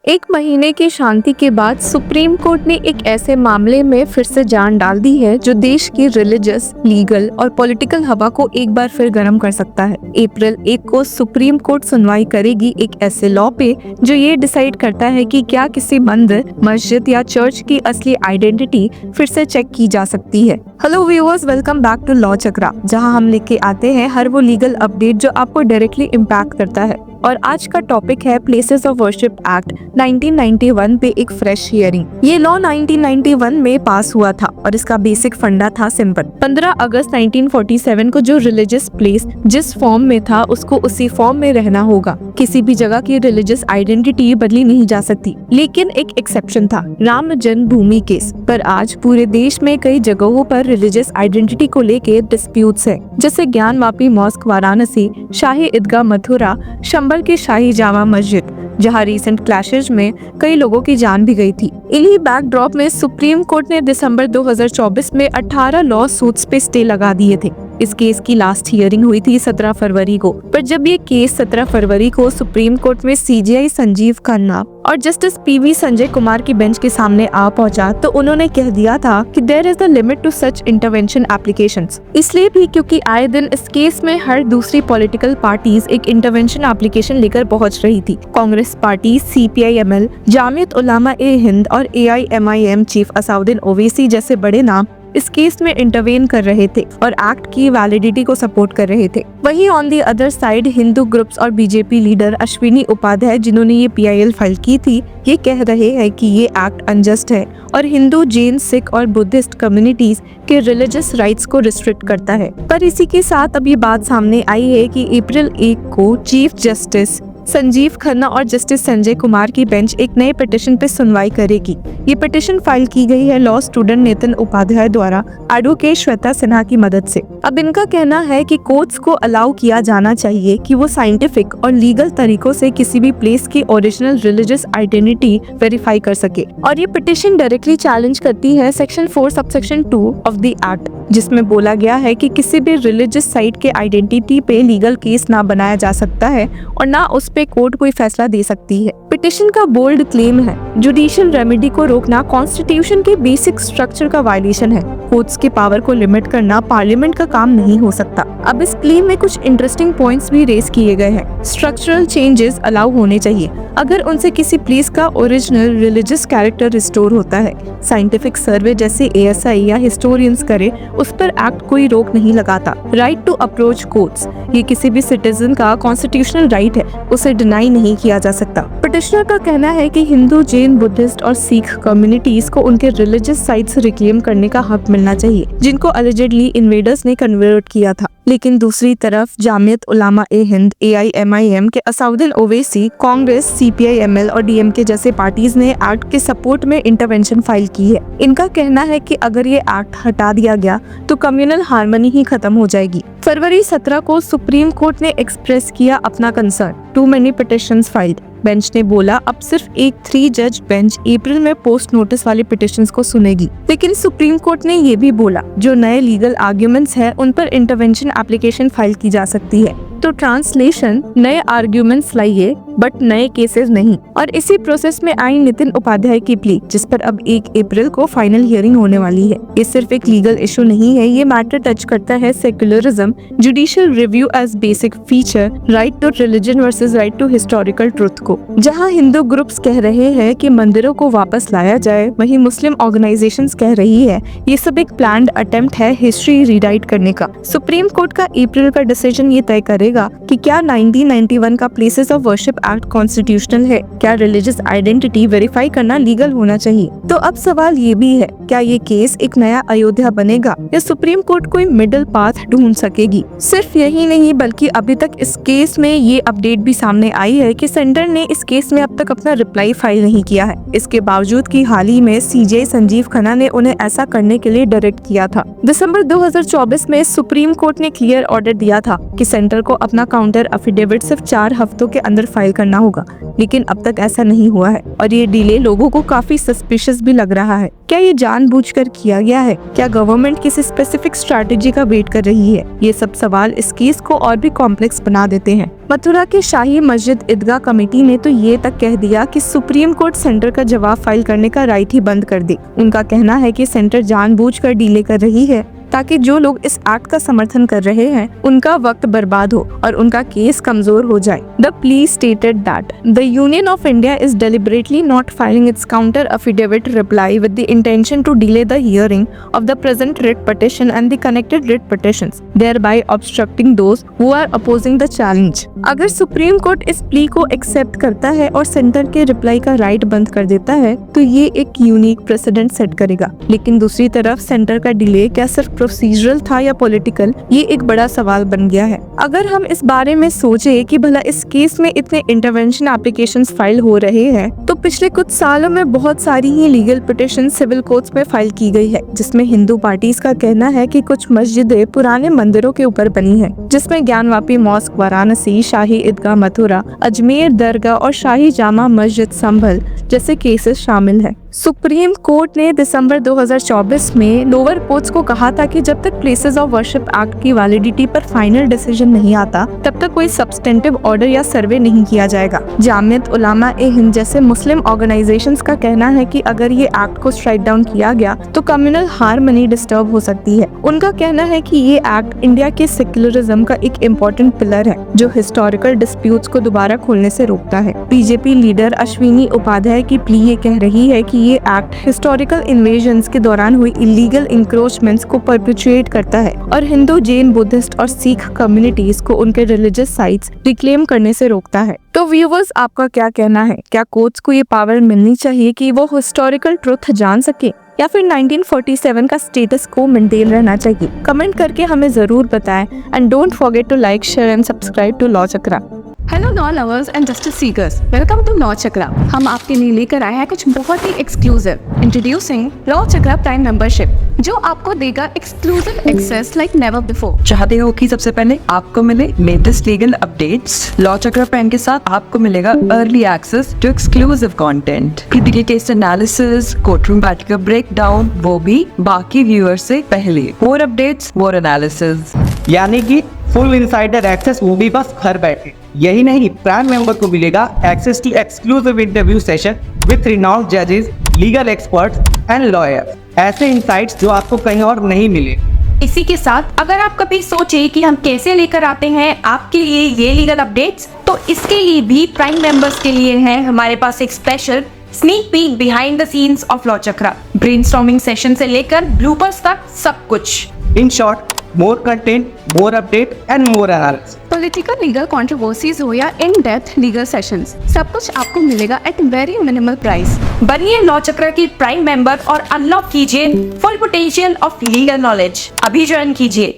एक महीने की शांति के बाद सुप्रीम कोर्ट ने एक ऐसे मामले में फिर से जान डाल दी है जो देश की रिलीजियस, लीगल और पॉलिटिकल हवा को एक बार फिर गर्म कर सकता है। अप्रैल 1 को सुप्रीम कोर्ट सुनवाई करेगी एक ऐसे लॉ पे जो ये डिसाइड करता है कि क्या किसी मंदिर, मस्जिद या चर्च की असली आइडेंटिटी फिर से चेक की जा सकती है। Hello viewers, welcome back to law Chakra, जहां हम लेके आते हैं हर वो लीगल अपडेट जो आपको डायरेक्टली इम्पैक्ट करता है। और आज का टॉपिक है प्लेसेस ऑफ वर्शिप एक्ट 1991 पे एक फ्रेश हियरिंग। ये लॉ 1991 में पास हुआ था और इसका बेसिक फंडा था सिंपल। 15 अगस्त 1947 को जो रिलीजियस प्लेस जिस फॉर्म में था उसको उसी फॉर्म में रहना होगा। किसी भी जगह की रिलीजियस आइडेंटिटी बदली नहीं जा सकती। लेकिन एक एक्सेप्शन था, राम जन्मभूमि केस। पर आज पूरे देश में कई जगहों पर रिलीजियस आइडेंटिटी को लेके डिस्प्यूट्स है, जैसे ज्ञानवापी मॉस्क वाराणसी, शाही ईदगाह मथुरा, शंबल की शाही जामा मस्जिद, जहां रिसेंट क्लैशेज में कई लोगों की जान भी गई थी। इन्हीं बैकड्रॉप में सुप्रीम कोर्ट ने दिसंबर 2024 में 18 लॉ सूट्स पे स्टे लगा दिए थे। इस केस की लास्ट हियरिंग हुई थी 17 फरवरी को। पर जब ये केस 17 फरवरी को सुप्रीम कोर्ट में सीजेआई संजीव खन्ना और जस्टिस पीवी संजय कुमार की बेंच के सामने आ पहुंचा, तो उन्होंने कह दिया था कि there is the limit to such intervention applications. इसलिए भी क्योंकि आए दिन इस केस में हर दूसरी पॉलिटिकल पार्टीज एक इंटरवेंशन एप्लीकेशन लेकर पहुंच रही थी। कांग्रेस पार्टी, CPI-ML, जामियत उलमा-ए-हिंद और AIMIM चीफ असाउद्दीन ओवैसी जैसे बड़े नाम इस केस में इंटरवेन कर रहे थे और एक्ट की वैलिडिटी को सपोर्ट कर रहे थे। वहीं on the other side Hindu groups और बीजेपी लीडर अश्विनी उपाध्याय, जिन्होंने ये PIL फाइल की थी, ये कह रहे हैं कि ये एक्ट अनजस्ट है और हिंदू, जैन, सिख और बुद्धिस्ट कम्युनिटीज के रिलीजियस राइट्स को रिस्ट्रिक्ट करता है। पर इसी के साथ अब ये बात सामने आई है कि अप्रैल 1 को चीफ जस्टिस संजीव खन्ना और जस्टिस संजय कुमार की बेंच एक नए पिटीशन पे सुनवाई करेगी। ये पिटीशन फाइल की गई है लॉ स्टूडेंट नितिन उपाध्याय द्वारा एडवोकेट श्वेता सिन्हा की मदद से। अब इनका कहना है कि कोर्ट्स को अलाउ किया जाना चाहिए कि वो साइंटिफिक और लीगल तरीकों से किसी भी प्लेस की ओरिजिनल रिलीजियस आइडेंटिटी वेरीफाई कर सके। और ये पिटीशन डायरेक्टली चैलेंज करती है section 4 subsection 2 of the act, जिसमें बोला गया है कि किसी भी रिलीजियस साइट के आइडेंटिटी पे लीगल केस ना बनाया जा सकता है और ना उस पे कोर्ट कोई फैसला दे सकती है। पिटीशन का बोल्ड क्लेम है, जुडिशियल रेमेडी को रोकना कॉन्स्टिट्यूशन के बेसिक स्ट्रक्चर का वायलेशन है। कोर्ट्स के पावर को लिमिट करना पार्लियामेंट का काम नहीं हो सकता। अब इस क्लेम में कुछ इंटरेस्टिंग पॉइंट्स भी रेज किए गए हैं। स्ट्रक्चरल चेंजेस अलाउ होने चाहिए अगर उनसे किसी प्लेस का ओरिजिनल रिलीजियस कैरेक्टर रिस्टोर होता है। साइंटिफिक सर्वे जैसे ASI या हिस्टोरियंस करे, उस पर एक्ट कोई रोक नहीं लगाता। राइट टू अप्रोच कोर्ट्स, ये किसी भी सिटीजन का कॉन्स्टिट्यूशनल राइट है, उसे डिनाई नहीं किया जा सकता। पिटिशनर का कहना है कि हिंदू, जैन, बुद्धिस्ट और सिख कम्युनिटीज को उनके रिलीजियस साइट्स रिक्लेम करने का हक मिलना चाहिए, जिनको अलिजेडली इन्वेडर्स ने कन्वर्ट किया था। लेकिन दूसरी तरफ जामियत उलमा-ए-हिंद, AIMIM के असाउद्दीन ओवैसी, कांग्रेस, CPI-ML और DMK जैसे पार्टीज ने एक्ट के सपोर्ट में इंटरवेंशन फाइल की है। इनका कहना है कि अगर ये एक्ट हटा दिया गया तो कम्युनल हार्मनी ही खत्म हो जाएगी। फरवरी 17 को सुप्रीम कोर्ट ने एक्सप्रेस किया अपना concern, to many petitions filed. Bench ने बोला अब सिर्फ एक 3 जज बेंच अप्रैल में पोस्ट नोटिस वाले पिटिशंस को सुनेगी। लेकिन सुप्रीम कोर्ट ने ये भी बोला जो नए लीगल आर्ग्यूमेंट्स हैं उन पर इंटरवेंशन एप्लीकेशन फाइल की जा सकती है। तो ट्रांसलेशन, नए आर्ग्यूमेंट्स लाइए बट नए केसेस नहीं। और इसी प्रोसेस में आई नितिन उपाध्याय की प्ली, जिस पर अब 1 अप्रैल को फाइनल हियरिंग होने वाली है। ये सिर्फ एक लीगल इशू नहीं है, ये मैटर टच करता है secularism, judicial review as basic feature, right to religion versus right to historical truth को। जहां हिंदू ग्रुप्स कह रहे हैं कि मंदिरों को वापस लाया जाए, वहीं मुस्लिम ऑर्गेनाइजेशंस कह रही है ये सब एक प्लान्ड अटेम्प्ट है हिस्ट्री रीराइट करने का। सुप्रीम कोर्ट का अप्रैल का डिसीजन ये तय करेगा कि क्या 1991 का places of worship act constitutional है, क्या रिलीजियस आइडेंटिटी वेरीफाई करना लीगल होना चाहिए। तो अब सवाल ये भी है, क्या ये केस एक नया अयोध्या बनेगा या सुप्रीम कोर्ट कोई मिडिल पाथ ढूंढ सकेगी। सिर्फ यही नहीं बल्कि अभी तक इस केस में ये अपडेट भी सामने आई है कि सेंटर ने इस केस में अब तक अपना रिप्लाई फाइल नहीं किया है। इसके बावजूद कि हाल ही में CJ संजीव खन्ना ने उन्हें ऐसा करने के लिए डायरेक्ट किया था। दिसंबर 2024 में सुप्रीम कोर्ट ने क्लियर ऑर्डर दिया था कि सेंटर को अपना काउंटर अफिडेविट सिर्फ 4 हफ्तों के अंदर फाइल करना होगा, लेकिन अब तक ऐसा नहीं हुआ है और ये डिले लोगों को काफी सस्पिशियस भी लग रहा है। क्या ये जानबूझकर किया गया है? क्या गवर्नमेंट किसी स्पेसिफिक स्ट्रैटेजी का वेट कर रही है? ये सब सवाल इस केस को और भी कॉम्प्लेक्स बना देते हैं। मथुरा की शाही मस्जिद ईदगाह कमेटी ने तो ये तक कह दिया कि सुप्रीम कोर्ट सेंटर का जवाब फाइल करने का राइट ही बंद कर दे। उनका कहना है कि सेंटर जानबूझकर डिले कर रही है ताकि जो लोग इस एक्ट का समर्थन कर रहे हैं उनका वक्त बर्बाद हो और उनका केस कमजोर हो जाए। The plea stated that the Union of India is deliberately not filing its counter affidavit reply with the intention to delay the hearing of the present writ petition and the connected writ petitions, thereby obstructing those who are opposing the challenge। अगर supreme court इस plea को accept करता है और centre के reply का right बंद कर देता है तो ये एक यूनिक प्रेसिडेंट सेट करेगा, लेकिन दूसरी तरफ सेंटर का डिले क्या सिर्फ प्रोसीजरल था या पॉलिटिकल, ये एक बड़ा सवाल बन गया है। अगर हम इस बारे में सोचे कि भला इस केस में इतने इंटरवेंशन एप्लीकेशंस फाइल हो रहे हैं तो पिछले कुछ सालों में बहुत सारी ही लीगल पिटीशन सिविल कोर्ट्स में फाइल की गई है, जिसमें हिंदू पार्टीज का कहना है कि कुछ मस्जिदें पुराने मंदिरों के ऊपर बनी है, जिसमें ज्ञानवापी मॉस्क वाराणसी, शाही ईदगाह मथुरा, अजमेर दरगाह और शाही जामा मस्जिद संभल जैसे केसेस शामिल है। सुप्रीम कोर्ट ने दिसंबर 2024 में लोअर कोर्ट्स को कहा था कि जब तक प्लेसेस ऑफ वर्शिप एक्ट की वैलिडिटी पर फाइनल डिसीजन नहीं आता तब तक कोई सब्सटेंटिव ऑर्डर या सर्वे नहीं किया जाएगा। जामियत उलामा ए हिंद जैसे मुस्लिम ऑर्गेनाइजेशंस का कहना है कि अगर ये एक्ट को स्ट्राइक डाउन किया गया तो कम्युनल हार्मनी डिस्टर्ब हो सकती है। उनका कहना है कि ये एक्ट इंडिया के सेक्युलरिज्म का एक इम्पोर्टेंट पिलर है जो हिस्टोरिकल डिस्प्यूट्स को दोबारा खोलने से रोकता है। बीजेपी लीडर अश्विनी उपाध्याय की प्ली ये कह रही है कि ये एक्ट हिस्टोरिकल इन्वेजन्स के दौरान हुई इलीगल इंक्रोचमेंट्स को परपेचुएट करता है और हिंदू, जैन, बुद्धिस्ट और सिख कम्युनिटीज को उनके रिलीजियस साइट्स रिक्लेम करने से रोकता है। तो व्यूअर्स, आपका क्या कहना है? क्या कोर्ट्स को ये पावर मिलनी चाहिए कि वो हिस्टोरिकल ट्रुथ जान सके या फिर 1947 का स्टेटस को मेंटेन रहना चाहिए? कमेंट करके हमें जरूर बताएं and don't forget to like, share and subscribe to law Chakra. Hello law lovers and justice seekers, welcome to law Chakra. हम आपके लिए लेकर आए हैं कुछ बहुत ही exclusive. Introducing law Chakra prime membership, जो आपको देगा exclusive access like never before. चाहते हो कि सबसे पहले आपको मिले latest legal updates? Law Chakra prime के साथ आपको मिलेगा early access to exclusive content, critical case analysis, courtroom battle का ब्रेकडाउन, वो भी बाकी व्यूअर्स से पहले। मोर अपडेट्स, मोर एनालिसिस, यानी कि फुल इनसाइडर एक्सेस, वो भी बस घर बैठे। यही नहीं, प्राइम मेंबर को मिलेगा access to exclusive interview session with renowned जजेस, लीगल एक्सपर्ट्स एंड लॉयर्स। ऐसे इनसाइट्स जो आपको कहीं और नहीं मिले। इसी के साथ अगर आप कभी सोचे कि हम कैसे लेकर आते हैं आपके लिए ये लीगल अपडेट्स, तो इसके लिए भी प्राइम मेंबर्स के लिए है हमारे पास एक special sneak peek behind the scenes of law chakra. Brainstorming session से लेकर ब्लूपर्स तक सब कुछ। In short, more content, more update and more analysis. Political legal controversies हो या इन डेप्थ लीगल सेशंस, सब कुछ आपको मिलेगा एट वेरी मिनिमल प्राइस। बनिए लॉ चक्रा की प्राइम मेंबर और अनलॉक कीजिए full potential of legal knowledge. अभी ज्वाइन कीजिए।